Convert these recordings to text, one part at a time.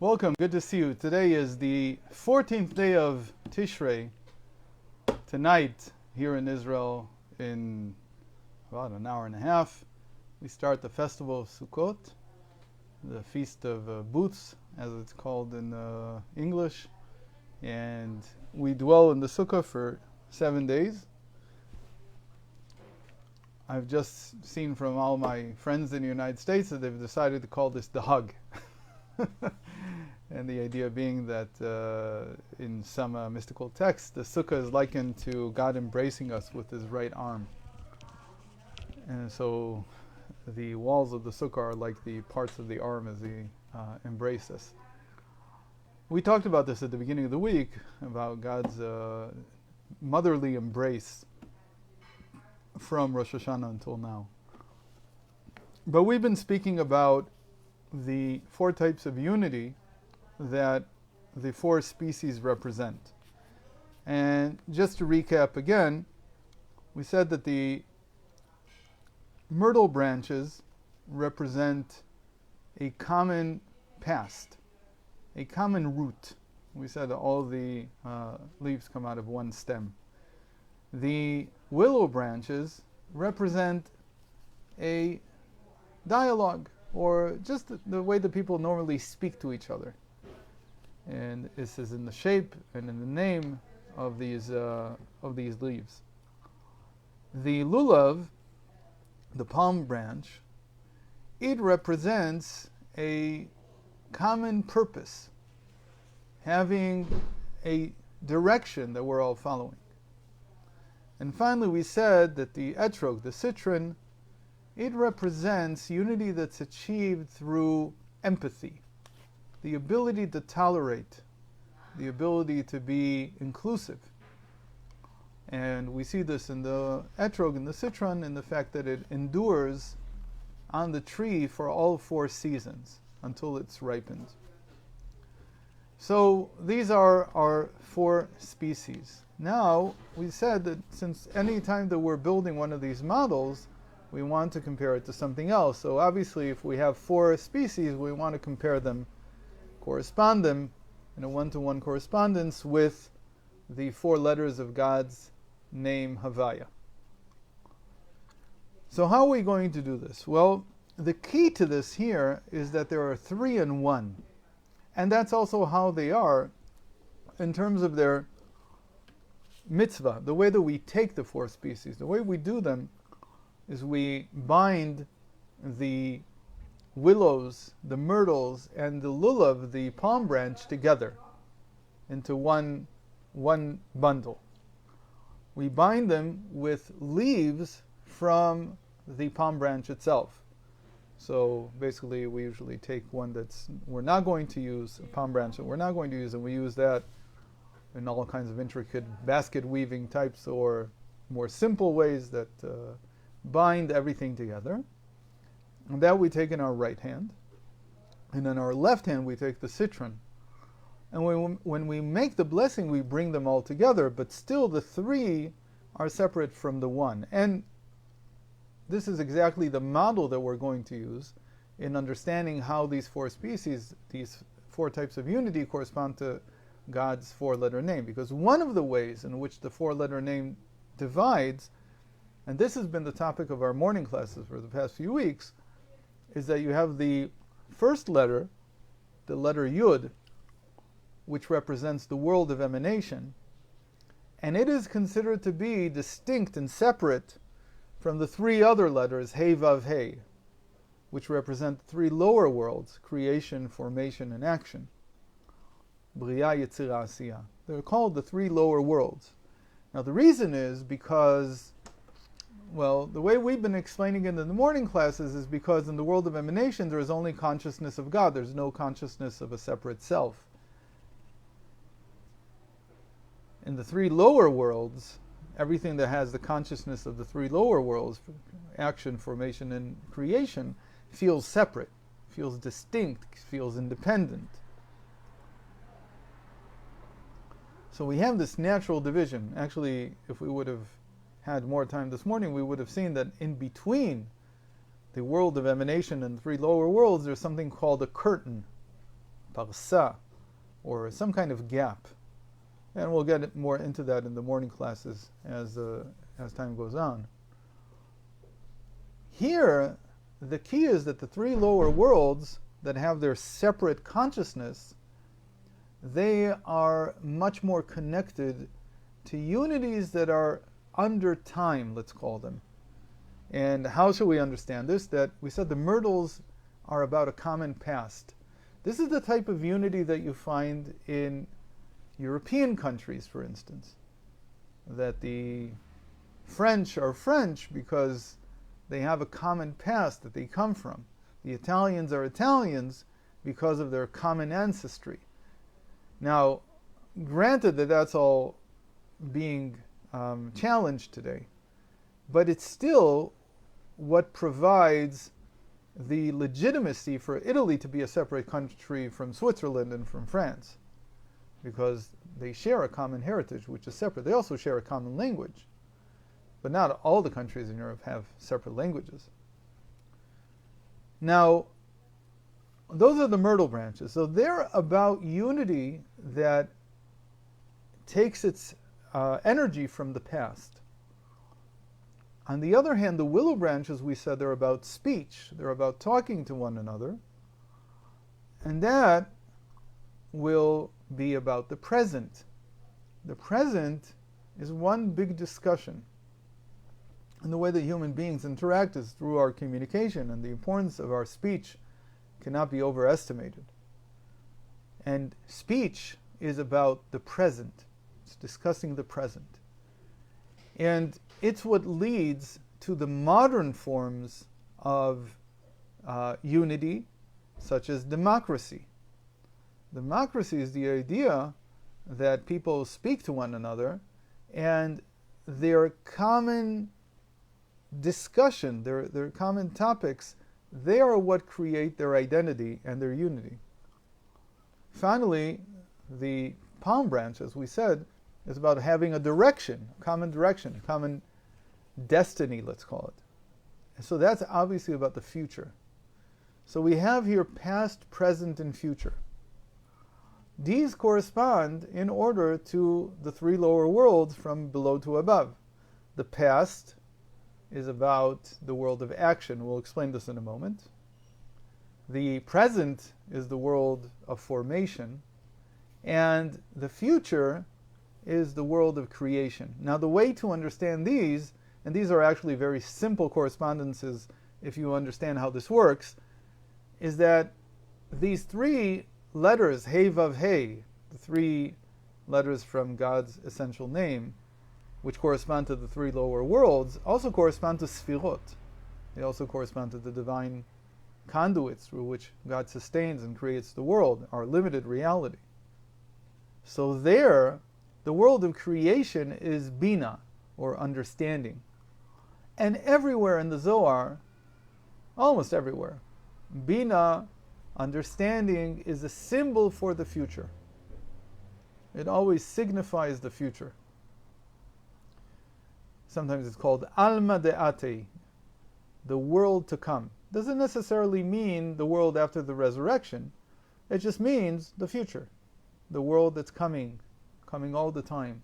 Welcome, good to see you. Today is the 14th day of Tishrei. Tonight, here in Israel, in about an hour and a half, we start the festival of Sukkot, the Feast of Booths, as it's called in English. And we dwell in the Sukkah for 7 days. I've just seen from all my friends in the United States that they've decided to call this the hug. And the idea being that in some mystical texts, the sukkah is likened to God embracing us with his right arm. And so the walls of the sukkah are like the parts of the arm as he embraces us. We talked about this at the beginning of the week, about God's motherly embrace from Rosh Hashanah until now. But we've been speaking about the 4 types of unity that the 4 species represent. And just to recap again, we said that the myrtle branches represent a common past, a common root. We said that all the leaves come out of one stem. The willow branches represent a dialogue, or just the way that people normally speak to each other. And this is in the shape and in the name of these leaves. The lulav, the palm branch, it represents a common purpose, having a direction that we're all following. And finally, we said that the etrog, the citron, it represents unity that's achieved through empathy, the ability to tolerate, the ability to be inclusive. And we see this in the etrog, in the citron, in the fact that it endures on the tree for all 4 seasons until it's ripened. So these are our 4 species. Now, we said that since any time that we're building one of these models, we want to compare it to something else. So obviously, if we have 4 species, we want to compare them, correspond them in a one-to-one correspondence with the 4 letters of God's name, Havaya. So how are we going to do this? Well, the key to this here is that there are 3 in 1. And that's also how they are in terms of their mitzvah, the way that we take the 4 species. The way we do them is we bind the willows, the myrtles, and the lulav, the palm branch, together into one bundle. We bind them with leaves from the palm branch itself. So basically, we usually take one we're not going to use, a palm branch that we're not going to use, and we use that in all kinds of intricate basket weaving types or more simple ways that bind everything together. And that we take in our right hand. And in our left hand, we take the citron. And when we make the blessing, we bring them all together, but still the 3 are separate from the 1. And this is exactly the model that we're going to use in understanding how these 4 species, these 4 types of unity, correspond to God's 4-letter name. Because one of the ways in which the 4-letter name divides, and this has been the topic of our morning classes for the past few weeks, is that you have the first letter, the letter Yud, which represents the world of emanation, and it is considered to be distinct and separate from the 3 other letters, Hey, Vav, Hey, which represent 3 lower worlds, creation, formation, and action. Bria, Yetzira, Asiya. They're called the 3 lower worlds. Now the reason is because, well, the way we've been explaining it in the morning classes is because in the world of emanation there is only consciousness of God. There's no consciousness of a separate self. In the 3 lower worlds, everything that has the consciousness of the 3 lower worlds, action, formation, and creation, feels separate, feels distinct, feels independent. So we have this natural division. Actually, if we would have had more time this morning, we would have seen that in between the world of emanation and the 3 lower worlds, there's something called a curtain. parsa, or some kind of gap. And we'll get more into that in the morning classes as time goes on. Here, the key is that the three lower worlds that have their separate consciousness, they are much more connected to unities that are under time, let's call them. And how should we understand this? That we said the myrtles are about a common past. This is the type of unity that you find in European countries, for instance. That the French are French because they have a common past that they come from. The Italians are Italians because of their common ancestry. Now, granted that that's all being challenged today, but it's still what provides the legitimacy for Italy to be a separate country from Switzerland and from France, because they share a common heritage, which is separate. They also share a common language, but not all the countries in Europe have separate languages. Now, those are the myrtle branches. So they're about unity that takes its energy from the past. On the other hand, the willow branches, we said, they're about speech. They're about talking to one another. And that will be about the present. The present is one big discussion. And the way that human beings interact is through our communication, and the importance of our speech cannot be overestimated. And speech is about the present. It's discussing the present. And it's what leads to the modern forms of unity, such as democracy. Democracy is the idea that people speak to one another, and their common discussion, their common topics, they are what create their identity and their unity. Finally, the palm branch, as we said, is about having a direction, a common destiny, let's call it. And so that's obviously about the future. So we have here past, present, and future. These correspond in order to the three lower worlds from below to above. The past is about the world of action. We'll explain this in a moment. The present is the world of formation. And the future is the world of creation. Now, the way to understand these, and these are actually very simple correspondences if you understand how this works, is that these three letters, Hey Vav Hey, the three letters from God's essential name, which correspond to the three lower worlds, also correspond to Sfirot. They also correspond to the divine conduits through which God sustains and creates the world, our limited reality. So there, the world of creation is Bina, or understanding. And everywhere in the Zohar, almost everywhere, Bina, understanding, is a symbol for the future. It always signifies the future. Sometimes it's called Alma De'ate, the world to come. Doesn't necessarily mean the world after the resurrection. It just means the future, the world that's coming all the time.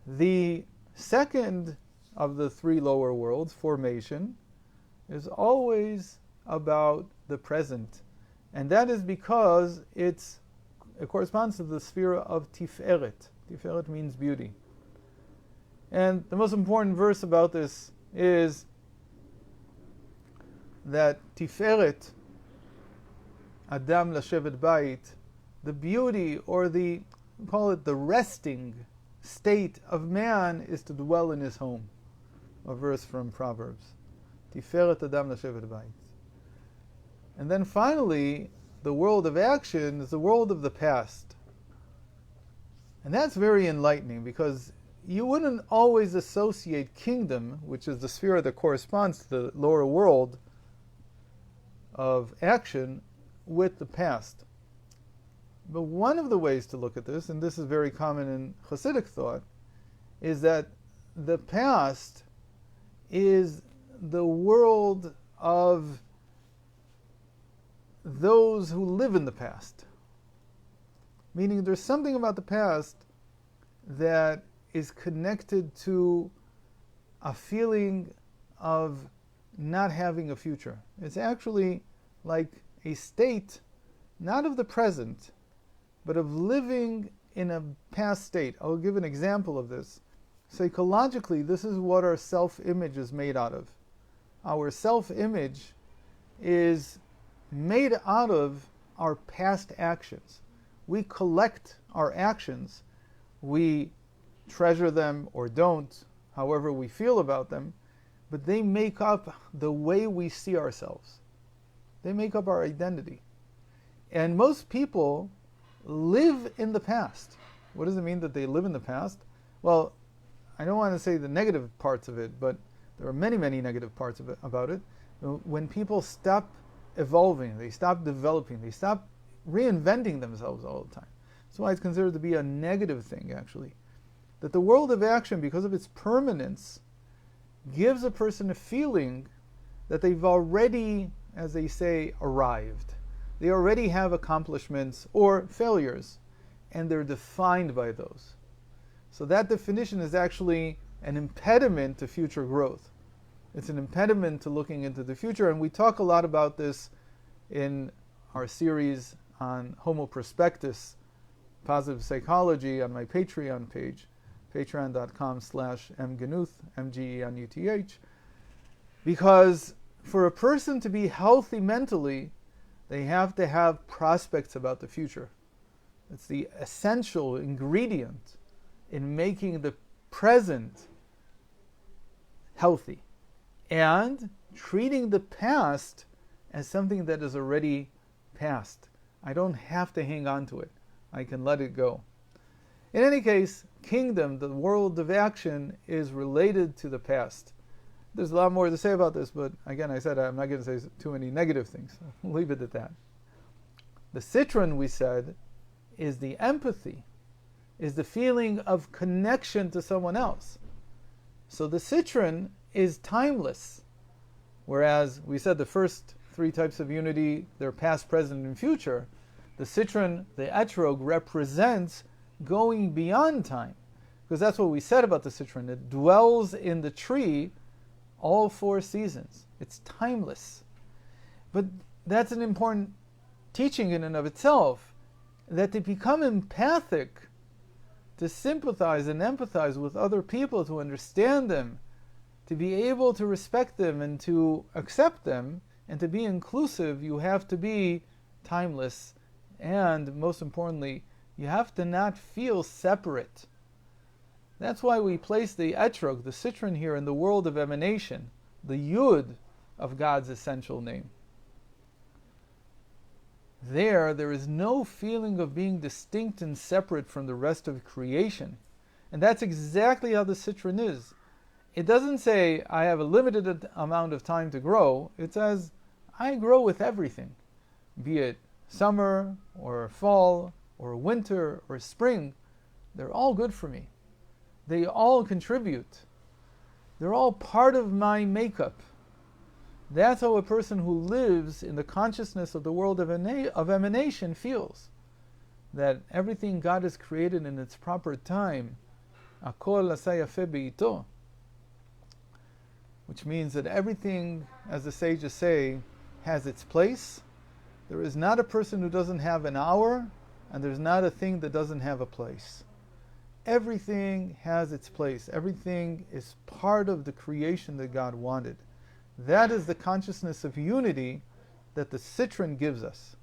The second of the three lower worlds, formation, is always about the present. And that is because it corresponds to the sphere of Tiferet. Tiferet means beauty. And the most important verse about this is that Tiferet, Adam Lashevet Bayit, the beauty, or we call it the resting state of man, is to dwell in his home. A verse from Proverbs. Tiferet Adam Lashevet Bayit. And then finally, the world of action is the world of the past. And that's very enlightening, because you wouldn't always associate kingdom, which is the sphere that corresponds to the lower world of action, with the past. But one of the ways to look at this, and this is very common in Hasidic thought, is that the past is the world of those who live in the past. Meaning there's something about the past that is connected to a feeling of not having a future. It's actually like a state, not of the present, but of living in a past state. I'll give an example of this. Psychologically, this is what our self-image is made out of. Our self-image is made out of our past actions. We collect our actions. We treasure them or don't, however we feel about them, but they make up the way we see ourselves. They make up our identity. And most people live in the past. What does it mean that they live in the past? Well, I don't want to say the negative parts of it, but there are many, many negative parts of it, about it. When people stop evolving, they stop developing, they stop reinventing themselves all the time. That's why it's considered to be a negative thing, actually. That the world of action, because of its permanence, gives a person a feeling that they've already, as they say, arrived. They already have accomplishments or failures, and they're defined by those. So that definition is actually an impediment to future growth. It's an impediment to looking into the future, and we talk a lot about this in our series on Homo Prospectus, Positive Psychology, on my Patreon page, patreon.com/mgenuth, MGENUTH, because for a person to be healthy mentally, they have to have prospects about the future. It's the essential ingredient in making the present healthy and treating the past as something that is already past. I don't have to hang on to it. I can let it go. In any case, kingdom, the world of action, is related to the past. There's a lot more to say about this, but again, I said I'm not going to say too many negative things. I'll leave it at that. The citron, we said, is the empathy, is the feeling of connection to someone else. So the citron is timeless, whereas we said the first three types of unity, they're past, present, and future. The citron, the etrog, represents going beyond time, because that's what we said about the citron. It dwells in the tree all 4 seasons. It's timeless. But that's an important teaching in and of itself, that to become empathic, to sympathize and empathize with other people, to understand them, to be able to respect them and to accept them, and to be inclusive, you have to be timeless, and most importantly, you have to not feel separate. That's why we place the etrog, the citron, here in the world of emanation, the yud of God's essential name. There is no feeling of being distinct and separate from the rest of creation. And that's exactly how the citron is. It doesn't say, I have a limited amount of time to grow. It says, I grow with everything, be it summer or fall or winter or spring. They're all good for me. They all contribute. They're all part of my makeup. That's how a person who lives in the consciousness of the world of emanation feels. That everything God has created in its proper time, Akol asa yafe beito, which means that everything, as the sages say, has its place. There is not a person who doesn't have an hour, and there's not a thing that doesn't have a place. Everything has its place. Everything is part of the creation that God wanted. That is the consciousness of unity that the citron gives us.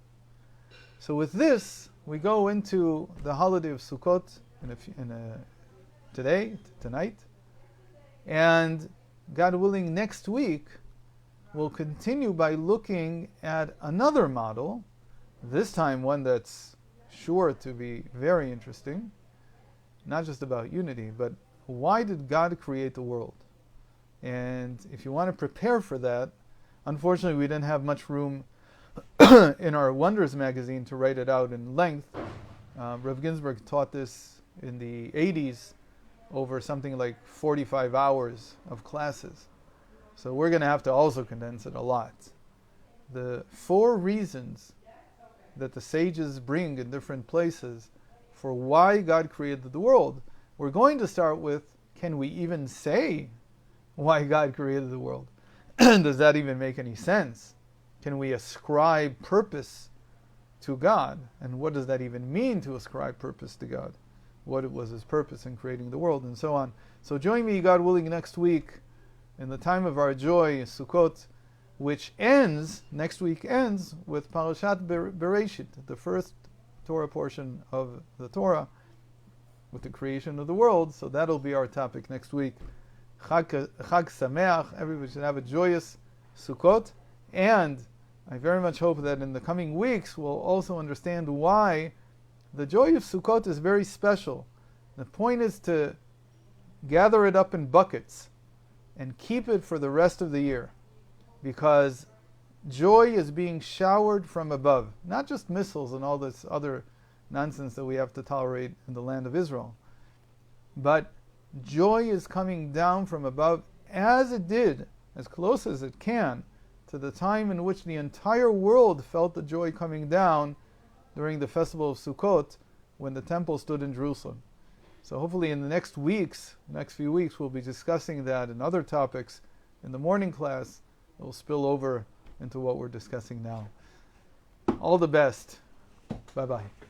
So with this, we go into the holiday of Sukkot tonight, and God willing, next week, we'll continue by looking at another model, this time one that's sure to be very interesting, not just about unity, but why did God create the world? And if you want to prepare for that, unfortunately we didn't have much room in our Wonders magazine to write it out in length. Rav Ginsburg taught this in the 80s over something like 45 hours of classes. So we're going to have to also condense it a lot. the 4 reasons that the sages bring in different places for why God created the world. We're going to start with, can we even say why God created the world? Does that even make any sense? Can we ascribe purpose to God? And what does that even mean to ascribe purpose to God? What was his purpose in creating the world, and so on. So join me, God willing, next week in the time of our joy, Sukkot, which next week ends with Parashat Bereshit, the first Torah portion of the Torah, with the creation of the world. So that'll be our topic next week. Chag Sameach. Everybody should have a joyous Sukkot. And I very much hope that in the coming weeks we'll also understand why the joy of Sukkot is very special. The point is to gather it up in buckets and keep it for the rest of the year, because joy is being showered from above, not just missiles and all this other nonsense that we have to tolerate in the land of Israel, but joy is coming down from above, as it did, as close as it can, to the time in which the entire world felt the joy coming down during the festival of Sukkot, when the temple stood in Jerusalem. So hopefully in the next few weeks, we'll be discussing that and other topics in the morning class. It will spill over into what we're discussing now. All the best. Bye-bye.